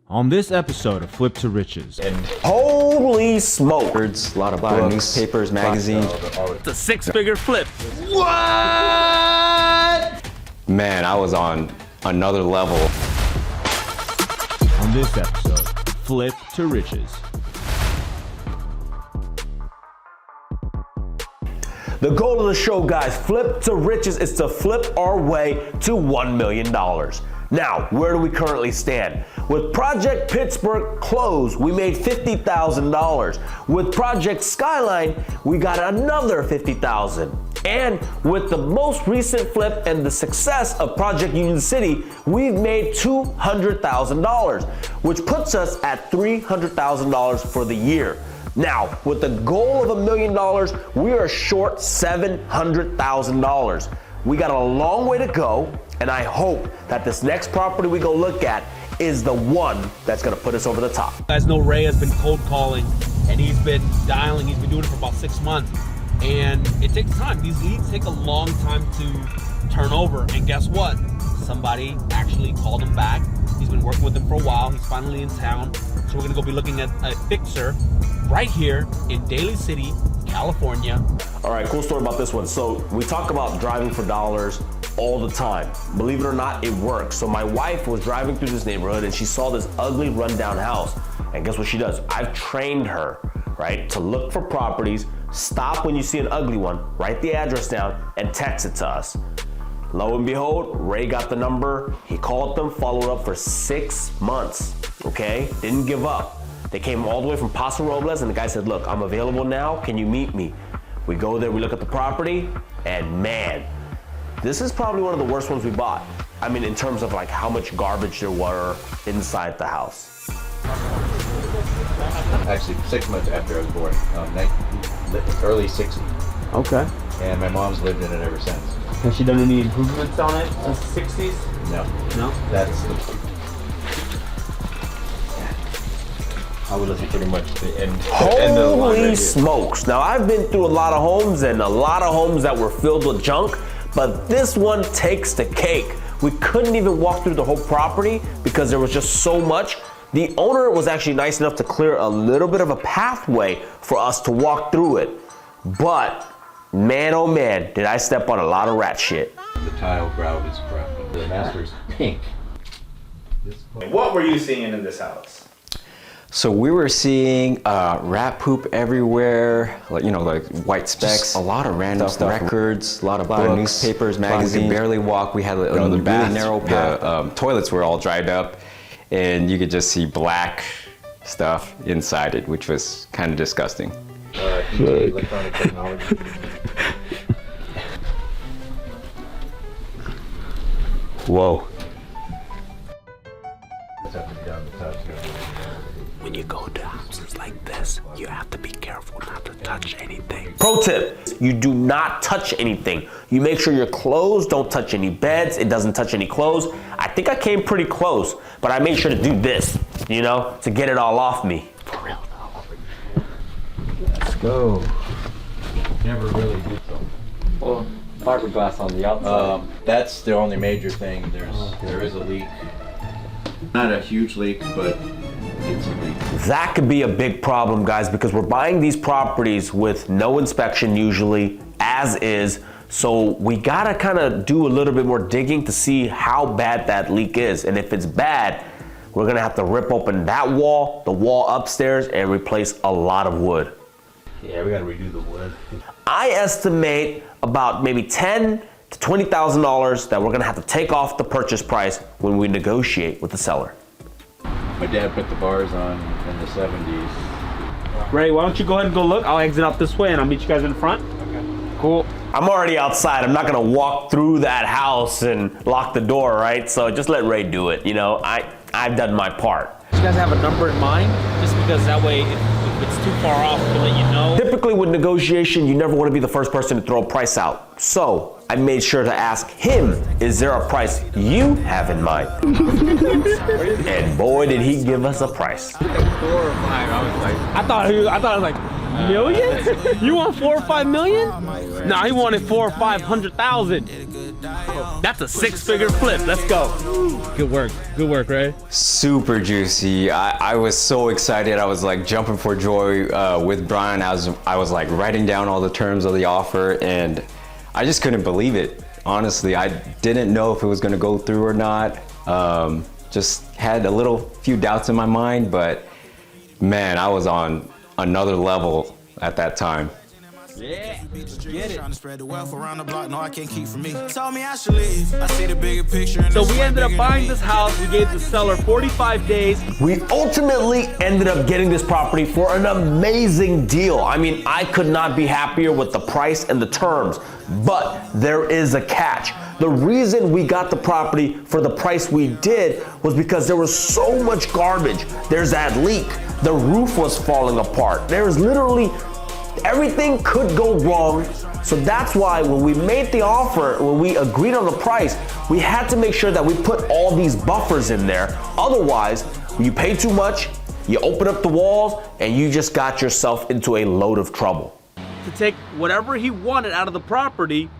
On this episode of Flip to Riches. And holy smoke! a lot of books, newspapers, magazines. It's a six-figure flip. What? Man, I was on another level. On this episode, Flip to Riches. The goal of the show, guys, Flip to Riches, is to flip our way to $1 million. Now, where do we currently stand? With Project Pittsburgh closed, we made $50,000. With Project Skyline, we got another $50,000. And with the most recent flip and the success of Project Union City, we've made $200,000, which puts us at $300,000 for the year. Now, with the goal of $1 million, we are short $700,000. We got a long way to go, and I hope that this next property we go look at is the one that's gonna put us over the top. You guys know Ray has been cold calling, and he's been dialing. He's been doing it for about 6 months, and it takes time. These leads take a long time to turn over, and guess what? Somebody actually called him back. He's been working with them for a while. He's finally in town, so we're gonna go be looking at a fixer right here in Daly City, California. All right, cool story about this one. So we talk about driving for dollars all the time. Believe it or not, it works. So my wife was driving through this neighborhood and she saw this ugly rundown house. And guess what she does? I've trained her, right, to look for properties, stop when you see an ugly one, write the address down, and text it to us. Lo and behold, Ray got the number. He called them, followed up for 6 months, okay? Didn't give up. They came all the way from Paso Robles, and the guy said, look, I'm available now, can you meet me? We go there, we look at the property, and man, this is probably one of the worst ones we bought. I mean, in terms of like how much garbage there were inside the house. Actually, 6 months after I was born, early 60s. Okay. And my mom's lived in it ever since. Has she done any improvements on it since the 60s? No. No? That's the... I would listen pretty much to the end. Holy smokes. Now, I've been through a lot of homes and a lot of homes that were filled with junk, but this one takes the cake. We couldn't even walk through the whole property because there was just so much. The owner was actually nice enough to clear a little bit of a pathway for us to walk through it. But man, oh man, did I step on a lot of rat shit. The tile grout is crap. The master's pink. What were you seeing in this house? So we were seeing rat poop everywhere, like white specks, just a lot of random stuff, records, a lot of books, newspapers, magazines. We could barely walk. We had a really narrow path. The toilets were all dried up, and you could just see black stuff inside it, which was kind of disgusting. Electronic technology. Whoa. When you go to houses like this, you have to be careful not to touch anything. Pro tip, you do not touch anything. You make sure your clothes don't touch any beds, it doesn't touch any clothes. I think I came pretty close, but I made sure to do this, to get it all off me. For real Let's go. Never really did so. Well, fiberglass on the outside. That's the only major thing. There is a leak. Not a huge leak, but it's a leak. That could be a big problem, guys, because we're buying these properties with no inspection usually, as is. So we gotta kind of do a little bit more digging to see how bad that leak is. And if it's bad, we're gonna have to rip open that wall, the wall upstairs, and replace a lot of wood. Yeah, we gotta redo the wood. I estimate about maybe $10,000 to $20,000 that we're gonna have to take off the purchase price when we negotiate with the seller. My dad put the bars on in the 70s. Ray, why don't you go ahead and go look? I'll exit out this way and I'll meet you guys in front. Okay. Cool. I'm already outside. I'm not gonna walk through that house and lock the door, right? So just let Ray do it. I've done my part. You guys have a number in mind? Just because that way, if it's too far off, we'll let you know. Typically with negotiation, you never wanna be the first person to throw a price out. So I made sure to ask him, is there a price you have in mind? And boy, did he give us a price. 4 or 5, I thought it was like million? You want 4 or 5 million? No, he wanted 4 or 500,000. That's a 6-figure flip. Let's go. Good work, Ray. Super juicy. I was so excited. I was like jumping for joy with Brian. I was like writing down all the terms of the offer, and I just couldn't believe it. Honestly, I didn't know if it was gonna go through or not. Just had a few doubts in my mind, but man, I was on another level at that time. Yeah, get it. So we ended up buying this house. We gave the seller 45 days. We ultimately ended up getting this property for an amazing deal. I mean, I could not be happier with the price and the terms, but there is a catch. The reason we got the property for the price we did was because there was so much garbage. There's that leak. The roof was falling apart. There's literally everything could go wrong. So that's why when we made the offer, when we agreed on the price, we had to make sure that we put all these buffers in there. Otherwise, you pay too much, you open up the walls, and you just got yourself into a load of trouble. To take whatever he wanted out of the property,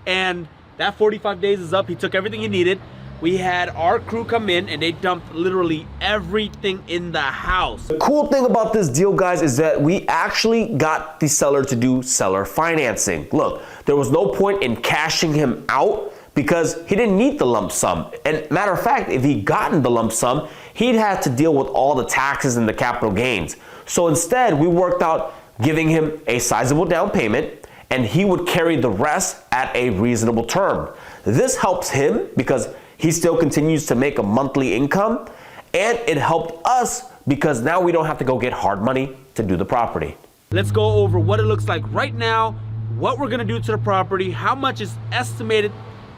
and that 45 days is up. He took everything he needed. We had our crew come in and they dumped literally everything in the house. The cool thing about this deal, guys, is that we actually got the seller to do seller financing. Look, there was no point in cashing him out because he didn't need the lump sum. And matter of fact, if he'd gotten the lump sum, he'd have to deal with all the taxes and the capital gains. So instead, we worked out giving him a sizable down payment, and he would carry the rest at a reasonable term. This helps him because he still continues to make a monthly income, and it helped us because now we don't have to go get hard money to do the property. Let's go over what it looks like right now, what we're gonna do to the property, how much is estimated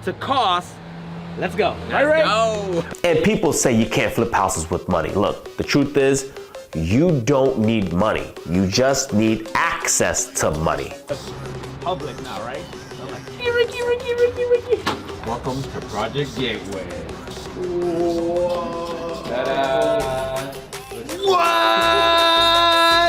to cost. Let's go. Let's go. And people say you can't flip houses with money. Look, the truth is, you don't need money. You just need access to money. Public now, right? Ricky. Welcome to Project Gateway. Whoa. Ta-da!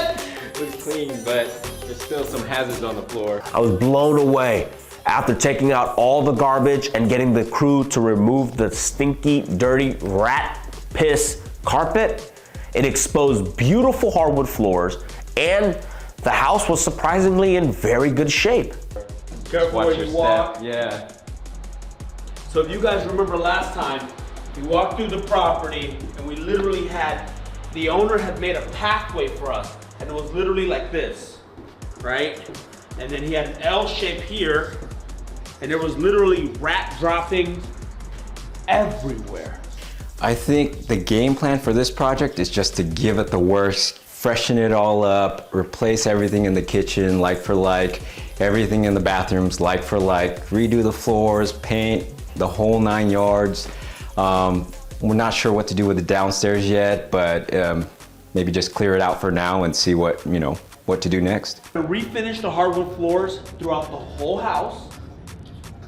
What? Looks clean, but there's still some hazards on the floor. I was blown away after taking out all the garbage and getting the crew to remove the stinky, dirty rat piss carpet. It exposed beautiful hardwood floors, and the house was surprisingly in very good shape. Careful Watch where your you walk. step. Yeah. So if you guys remember last time, we walked through the property and we literally had, the owner had made a pathway for us, and it was literally like this, right? And then he had an L shape here, and there was literally rat droppings everywhere. I think the game plan for this project is just to give it the worst, freshen it all up, replace everything in the kitchen like for like, everything in the bathrooms like for like, redo the floors, paint, the whole 9 yards. We're not sure what to do with the downstairs yet, but maybe just clear it out for now and see what, what to do next. To refinish the hardwood floors throughout the whole house.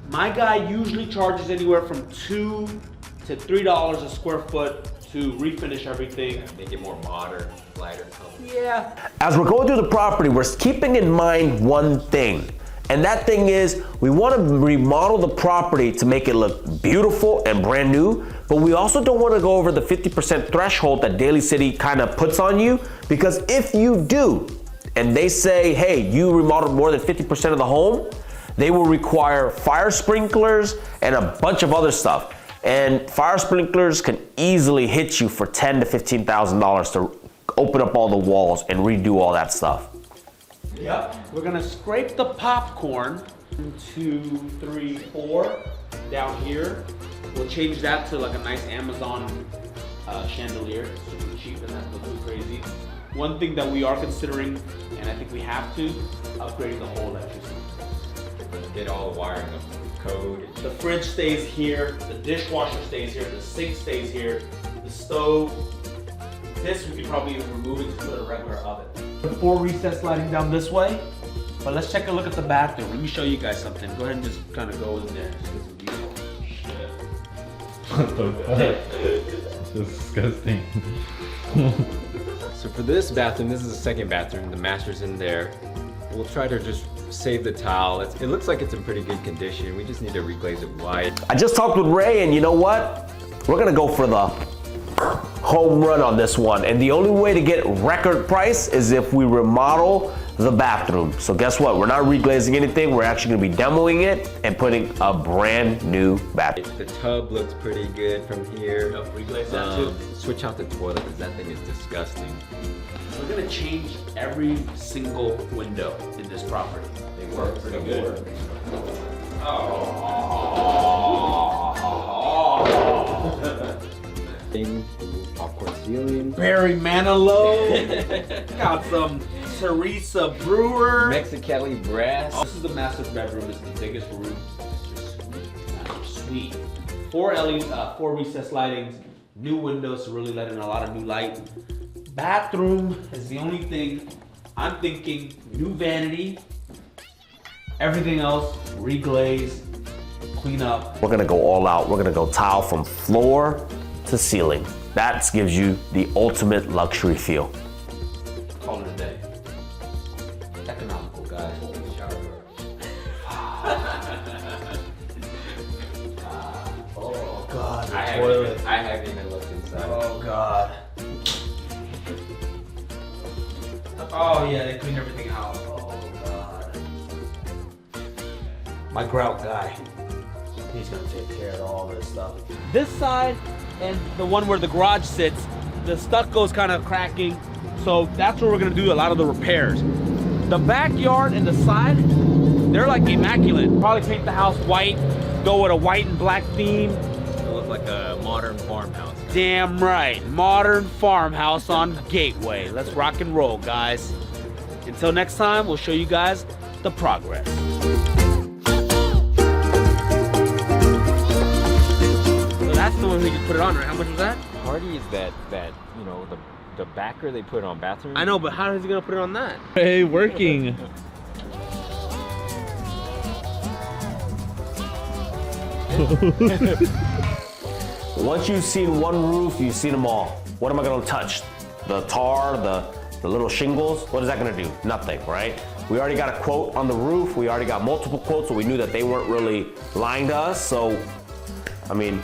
My guy usually charges anywhere from $2 to $3 a square foot to refinish everything. Make it more modern, lighter color. Yeah. As we're going through the property, we're keeping in mind one thing. And that thing is, we want to remodel the property to make it look beautiful and brand new, but we also don't want to go over the 50% threshold that Daly City kind of puts on you, because if you do, and they say, hey, you remodeled more than 50% of the home, they will require fire sprinklers and a bunch of other stuff. And fire sprinklers can easily hit you for $10,000 to $15,000 to open up all the walls and redo all that stuff. Yep. We're gonna scrape the popcorn. 1, 2, 3, 4 down here. We'll change that to like a nice Amazon chandelier. Super cheap and not look too crazy. One thing that we are considering, and I think we have to, upgrade the whole electricity. Get all the wiring up to code. The fridge stays here, the dishwasher stays here, the sink stays here, the stove. This we could probably remove it to put a regular oven. 4 recess lighting down this way, but let's take a look at the bathroom. Let me show you guys something. Go ahead and just kind of go in there. What the fuck? Disgusting. So for this bathroom, this is the second bathroom. The master's in there. We'll try to just save the tile. It looks like it's in pretty good condition. We just need to reglaze it white. I just talked with Ray, and you know what? We're gonna go for the home run on this one. And the only way to get record price is if we remodel the bathroom. So guess what? We're not reglazing anything. We're actually gonna be demoing it and putting a brand new bathroom. The tub looks pretty good from here. Reglaze that too. Switch out the toilet because that thing is disgusting. We're gonna change every single window in this property. They work pretty good. Popcorn ceiling. Barry Manilow. Got some Teresa Brewer. Mexicali brass. This is the master bedroom. It's the biggest room. It's just sweet. Four recessed lightings, new windows to really let in a lot of new light. Bathroom is the only thing I'm thinking. New vanity. Everything else reglaze, clean up. We're gonna go all out. We're gonna go tile from floor to ceiling. That gives you the ultimate luxury feel. Call it a day. Economical, guys. Oh God, the toilet. I haven't even looked inside. Oh God. Oh yeah, they cleaned everything out. Oh God. My grout guy. He's gonna take care of all this stuff. This side and the one where the garage sits, the stucco's kind of cracking. So that's where we're gonna do a lot of the repairs. The backyard and the side, they're like immaculate. Probably paint the house white, go with a white and black theme. It looks like a modern farmhouse. Damn right, modern farmhouse on Gateway. Let's rock and roll, guys. Until next time, we'll show you guys the progress. So that's the one we can put it on, right? How much was that? Hardy is that you know the backer they put on bathrooms. I know, but how is he gonna put it on that? Hey, working. Once you've seen one roof, you've seen them all. What am I gonna touch? The tar, the little shingles? What is that gonna do? Nothing, right? We already got a quote on the roof. We already got multiple quotes, so we knew that they weren't really lying to us. So, I mean,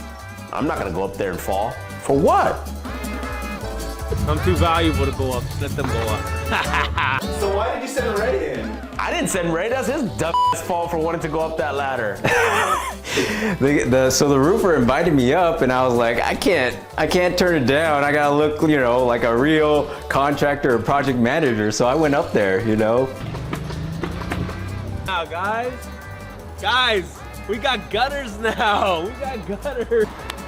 I'm not gonna go up there and fall. For what? I'm too valuable to go up. Let them go up. So why did you send Ray in? I didn't send Ray. That's his dumb ass fault for wanting to go up that ladder. So the roofer invited me up, and I was like, I can't turn it down. I gotta look, you know, like a real contractor or project manager. So I went up there, you know. Now, guys, we got gutters now. We got gutters.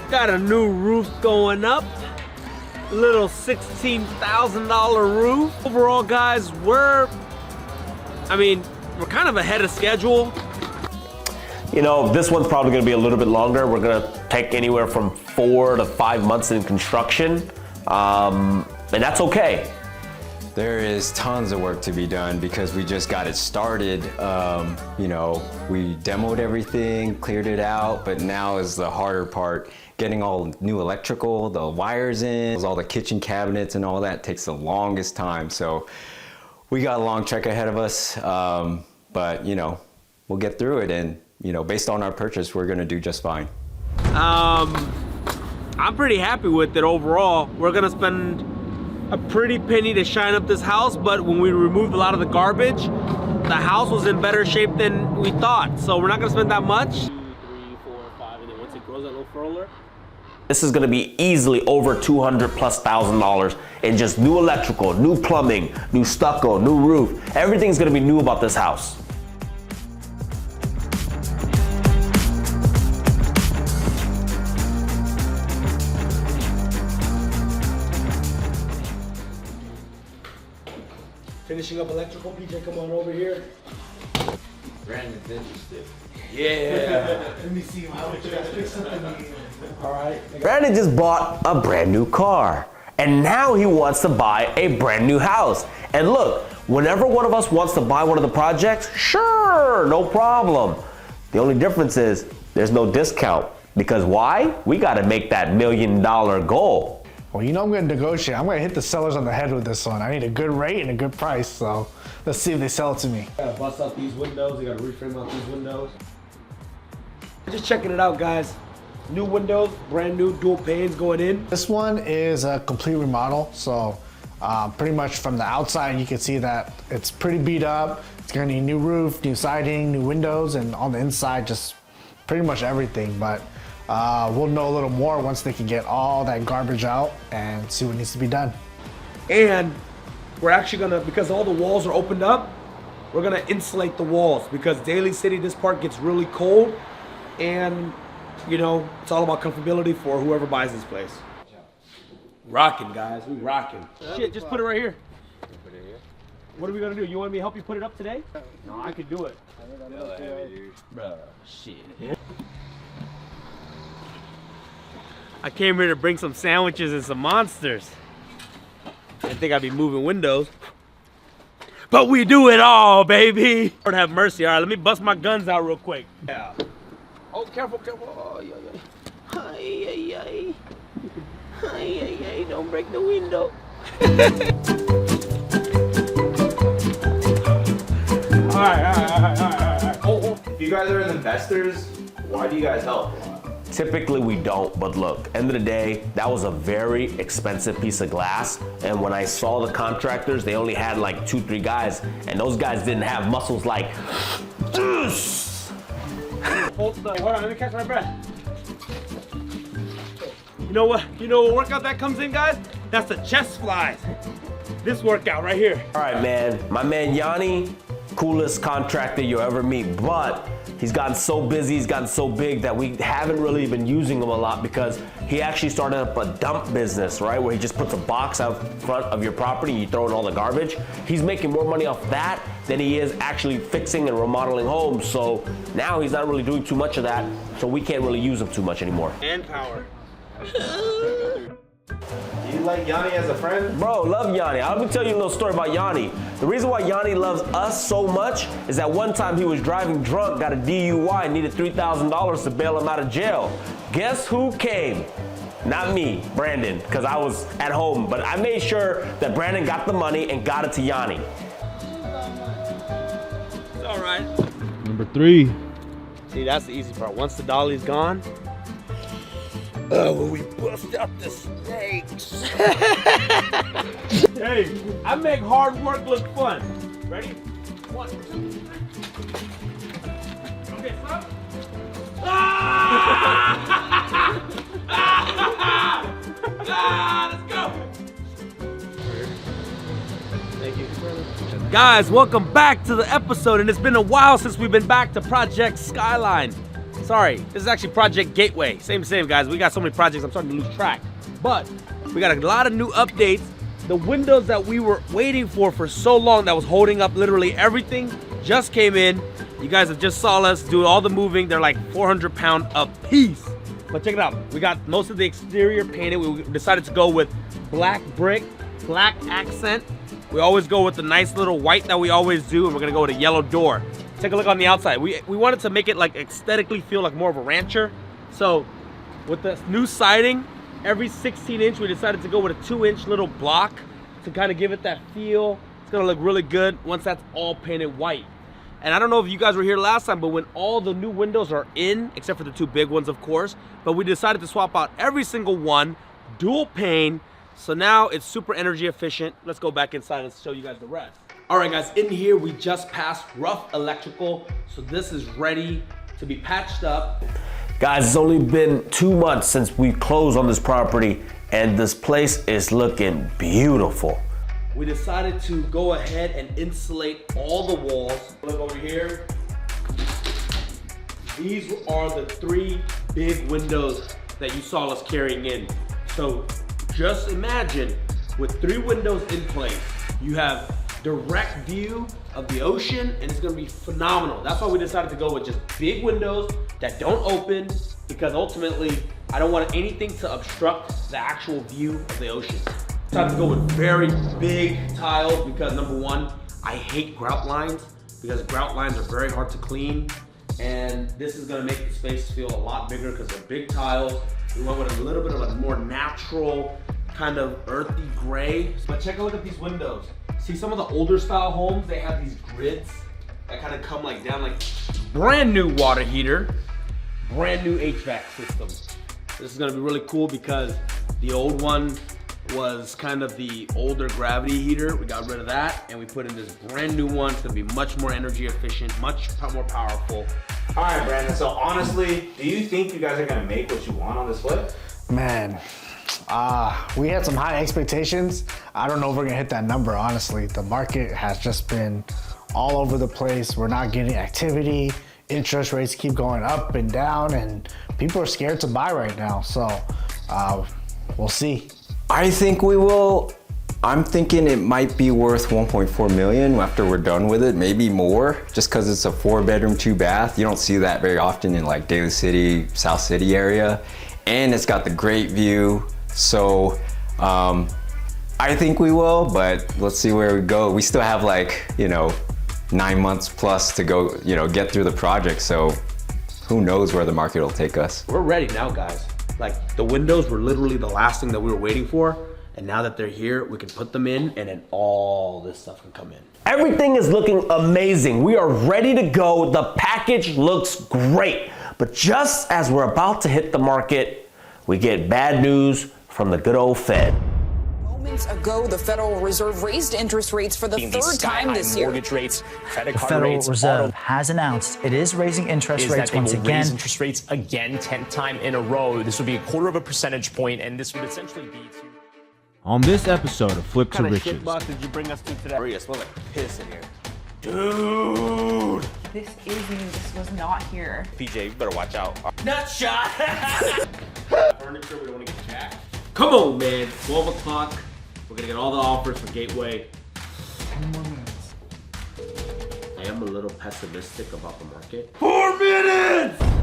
Got a new roof going up. Little $16,000 roof. Overall, guys, we're kind of ahead of schedule. You know, this one's probably gonna be a little bit longer. We're gonna take anywhere from 4 to 5 months in construction, and that's okay. There is tons of work to be done because we just got it started. You know, we demoed everything, cleared it out, but now is the harder part. Getting all new electrical, the wires in, all the kitchen cabinets and all that takes the longest time. So we got a long trek ahead of us, but you know, we'll get through it, and you know, based on our purchase, we're gonna do just fine. I'm pretty happy with it overall. We're gonna spend a pretty penny to shine up this house, but when we removed a lot of the garbage, the house was in better shape than we thought. So we're not gonna spend that much. 2, 3, 4, 5, and then once it grows a little further. This is gonna be easily over $200,000+ in just new electrical, new plumbing, new stucco, new roof. Everything's gonna be new about this house. Finishing up electrical, PJ, come on over here. Brandon's interested. Yeah. Let me see how much you guys fix something. All right. Brandon just bought a brand new car, and now he wants to buy a brand new house. And look, whenever one of us wants to buy one of the projects, sure, no problem. The only difference is there's no discount. Because why? We gotta make that $1 million goal. Well, you know I'm gonna negotiate. I'm gonna hit the sellers on the head with this one. I need a good rate and a good price, so let's see if they sell it to me. Gotta bust out these windows. They gotta reframe out these windows. Just checking it out, guys. New windows, brand new dual panes going in. This one is a complete remodel, so pretty much from the outside you can see that it's pretty beat up. It's gonna need new roof, new siding, new windows, and on the inside just pretty much everything. But we'll know a little more once they can get all that garbage out and see what needs to be done. And we're actually gonna, because all the walls are opened up, we're gonna insulate the walls because Daly City, this part gets really cold, and you know, it's all about comfortability for whoever buys this place. Rocking, guys, we rocking. Shit, just put it right here. Put it here. What are we gonna do? You want me to help you put it up today? No, I could do it. Bro, shit. I came here to bring some sandwiches and some monsters. I think I'd be moving windows. But we do it all, baby. Lord have mercy. All right, let me bust my guns out real quick. Yeah. Oh, careful, careful. Oh, yeah, yeah. Hi, yeah, yeah. Hi, yeah, yeah. Don't break the window. All right. Oh. If you guys are investors, why do you guys help? Typically we don't, but look, end of the day, that was a very expensive piece of glass. And when I saw the contractors, they only had like 2-3 guys, and those guys didn't have muscles like this. Hold on, let me catch my breath. You know what workout that comes in, guys? That's the chest flies. This workout right here. All right, man, my man Yanni, coolest contractor you'll ever meet, but he's gotten so busy, he's gotten so big that we haven't really been using him a lot because he actually started up a dump business, right? Where he just puts a box out front of your property and you throw in all the garbage. He's making more money off that than he is actually fixing and remodeling homes. So now he's not really doing too much of that, so we can't really use him too much anymore. And power. Do you like Yanni as a friend? Bro, love Yanni. Let me tell you a little story about Yanni. The reason why Yanni loves us so much is that one time he was driving drunk, got a DUI, and needed $3,000 to bail him out of jail. Guess who came? Not me, Brandon, because I was at home. But I made sure that Brandon got the money and got it to Yanni. It's all right. Number 3. See, that's the easy part. Once the dolly's gone, when we bust out the snakes. Hey, I make hard work look fun. Ready? 1, 2, 3. Okay, stop. Let's go. Thank you. Guys, welcome back to the episode, and it's been a while since we've been back to Project Skyline. Sorry, this is actually Project Gateway. Same, guys. We got so many projects, I'm starting to lose track. But we got a lot of new updates. The windows that we were waiting for so long, that was holding up literally everything, just came in. You guys have just saw us do all the moving. They're like 400 pound a piece. But check it out. We got most of the exterior painted. We decided to go with black brick, black accent. We always go with the nice little white that we always do, and we're gonna go with a yellow door. Take a look on the outside. We wanted to make it like aesthetically feel like more of a rancher. So with the new siding, every 16-inch, we decided to go with a 2-inch little block to kind of give it that feel. It's gonna look really good once that's all painted white. And I don't know if you guys were here last time, but when all the new windows are in, except for the 2 big ones, of course, but we decided to swap out every single one, dual pane, so now it's super energy efficient. Let's go back inside and show you guys the rest. All right, guys, in here we just passed rough electrical, so this is ready to be patched up. Guys, it's only been 2 months since we closed on this property, and this place is looking beautiful. We decided to go ahead and insulate all the walls. Look over here. These are the 3 big windows that you saw us carrying in. So just imagine with 3 windows in place, you have direct view of the ocean, and it's gonna be phenomenal. That's why we decided to go with just big windows that don't open, because ultimately I don't want anything to obstruct the actual view of the ocean. Decided to go with very big tiles because number 1, I hate grout lines because grout lines are very hard to clean, and this is gonna make the space feel a lot bigger because they're big tiles. We went with a little bit of a more natural kind of earthy gray. But check a look at these windows. See, some of the older style homes, they have these grids that kind of come like down, like brand new water heater, brand new HVAC system. This is gonna be really cool because the old one was kind of the older gravity heater. We got rid of that and we put in this brand new one. It's gonna be much more energy efficient, much more powerful. All right, Brandon. So honestly, do you think you guys are gonna make what you want on this flip? Man, we had some high expectations. I don't know if we're gonna hit that number, honestly. The market has just been all over the place. We're not getting activity. Interest rates keep going up and down, and people are scared to buy right now. So we'll see. I think we will. I'm thinking it might be worth 1.4 million after we're done with it, maybe more, just because it's a 4-bedroom, 2-bath. You don't see that very often in like Daly City, South City area. And it's got the great view. So I think we will, but let's see where we go. We still have like, 9 months plus to go, get through the project. So who knows where the market will take us. We're ready now, guys. Like, the windows were literally the last thing that we were waiting for. And now that they're here, we can put them in and then all this stuff can come in. Everything is looking amazing. We are ready to go. The package looks great. But just as we're about to hit the market, we get bad news from the good old Fed. Moments ago, the Federal Reserve raised interest rates for the third time this year. Mortgage rates, credit The card Federal rates, Reserve has announced it is raising interest rates once again. Raise interest rates again, 10th time in a row. This would be a 1/4 percentage point, and this would essentially be to... On this episode of Flip to Riches. What kind of shitbox did you bring us to today? Maria, it smells like piss in here. Dude! This is new. This was not here. PJ, you better watch out. Nut shot! Furniture, we don't want to get jacked. Come on, man. 12 o'clock. We're going to get all the offers for Gateway. 10 more minutes. I am a little pessimistic about the market. 4 minutes!